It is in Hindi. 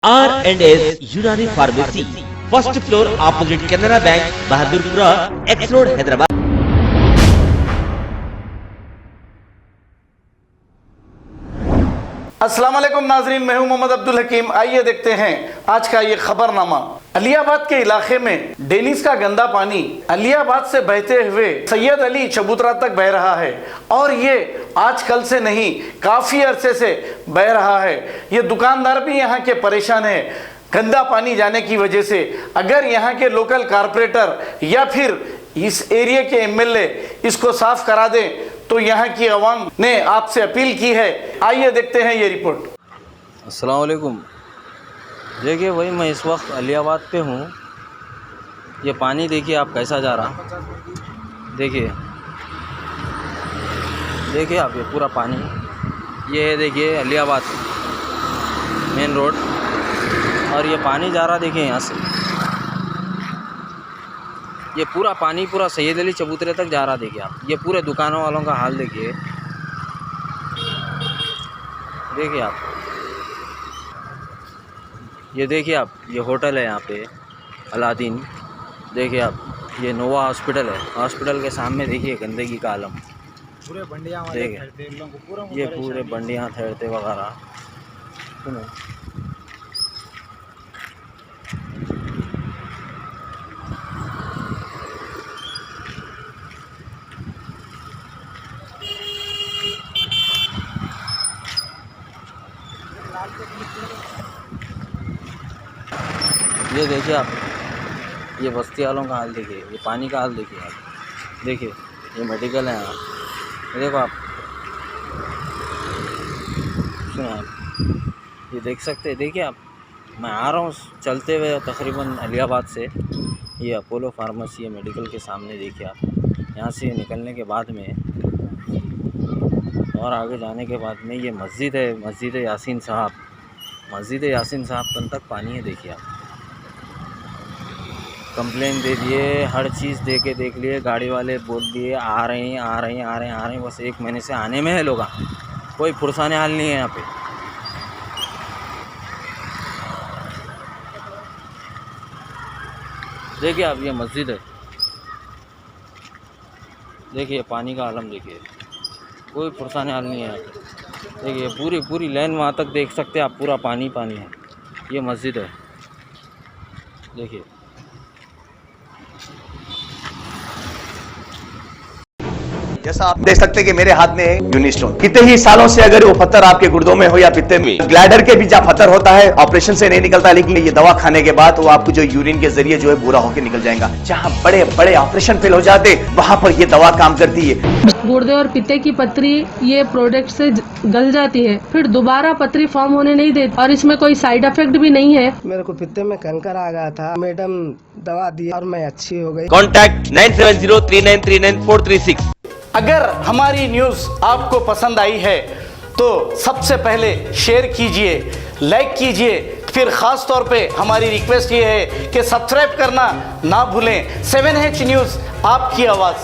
R&S यूनानी pharmacy, first floor opposite Canara bank, Bahadurpura, x road, Hyderabad. अस्सलाम वालेकुम नाजरीन, मैं हूं मोहम्मद अब्दुल हकीम। आइए देखते हैं आज का ये खबरनामा। अलियाबाद के इलाके में डेनिस का गंदा पानी अलियाबाद से बहते हुए सैयद अली चबूतरा तक बह रहा है और ये आज कल से नहीं, काफी अरसे से बह रहा है। ये दुकानदार भी यहाँ के परेशान है गंदा पानी जाने की वजह से। अगर यहाँ के लोकल कारपोरेटर या फिर इस एरिया के एमएलए इसको साफ करा दें तो यहाँ की आवाम ने आपसे अपील की है। आइए देखते हैं ये रिपोर्ट। अस्सलाम वालेकुम। देखिए वही मैं इस वक्त अलियाबाद पे हूँ। ये पानी देखिए आप कैसा जा रहा, देखिए देखिए आप, ये पूरा पानी, ये है देखिए अलियाबाद मेन रोड, और ये पानी जा रहा देखिए यहाँ से, ये पूरा पानी पूरा सैयद अली चबूतरे तक जा रहा। देखिए आप, ये पूरे दुकानों वालों का हाल देखिए, देखिए आप, ये देखिए आप, ये होटल है यहाँ पे अलादीन, देखिए आप, ये नोवा हॉस्पिटल है, हॉस्पिटल के सामने देखिए गंदगी का आलम, पूरे बंडियां देखिए ये पूरे बंडियाँ ठहरते वगैरह। सुनो, ये देखिए आप, ये बस्ती वालों का हाल देखिए, ये पानी का हाल देखिए आप, देखिए ये मेडिकल है यहाँ, ये देखो आप, सुनो आप, ये देख सकते हैं। देखिए आप, मैं आ रहा हूँ चलते हुए तकरीबन अलियाबाद से, ये अपोलो फार्मेसी है मेडिकल के सामने, देखिए आप, यहाँ से निकलने के बाद में और आगे जाने के बाद में ये मस्जिद है, मस्जिद यासीन साहब, मस्जिद यासीन साहब तक पानी है। देखिए आप, कंप्लेन दे दिए, हर चीज़ दे के देख लिए, गाड़ी वाले बोल दिए आ रहे हैं आ रहे हैं आ रहे हैं आ रहे हैं, बस 1 महीने से आने में है लोग, कोई फुरसाने हाल नहीं है यहाँ पे। देखिए आप, ये मस्जिद है, देखिए पानी का आलम देखिए, कोई फुरसाने हाल नहीं है यहाँ पे। देखिए पूरी पूरी लाइन वहाँ तक देख सकते हैं आप, पूरा पानी पानी है। ये मस्जिद है, देखिए जैसा आप देख सकते हैं कि मेरे हाथ में है यूनिस्टोन। कितने ही सालों से अगर वो पत्थर आपके गुर्दों में हो या पित्ते में, ग्लैडर के भी जब पत्थर होता है ऑपरेशन से नहीं निकलता, लेकिन ये दवा खाने के बाद वो आपको जो यूरिन के जरिए जो है बुरा होकर निकल जाएगा। जहां बड़े बड़े ऑपरेशन फेल हो जाते वहां पर ये दवा काम करती है। गुर्दे और पित्ते की पथरी ये प्रोडक्ट से गल जाती है, फिर दोबारा पथरी फॉर्म होने नहीं देती और इसमें कोई साइड इफेक्ट भी नहीं है। मेरे को पित्ते में कंकर आ गया था, मैडम दवा दी और मैं अच्छी हो गई। कॉन्टैक्ट 9703939436। अगर हमारी न्यूज़ आपको पसंद आई है तो सबसे पहले शेयर कीजिए, लाइक कीजिए, फिर ख़ास तौर पे हमारी रिक्वेस्ट ये है कि सब्सक्राइब करना ना भूलें। 7H न्यूज़, आपकी आवाज़।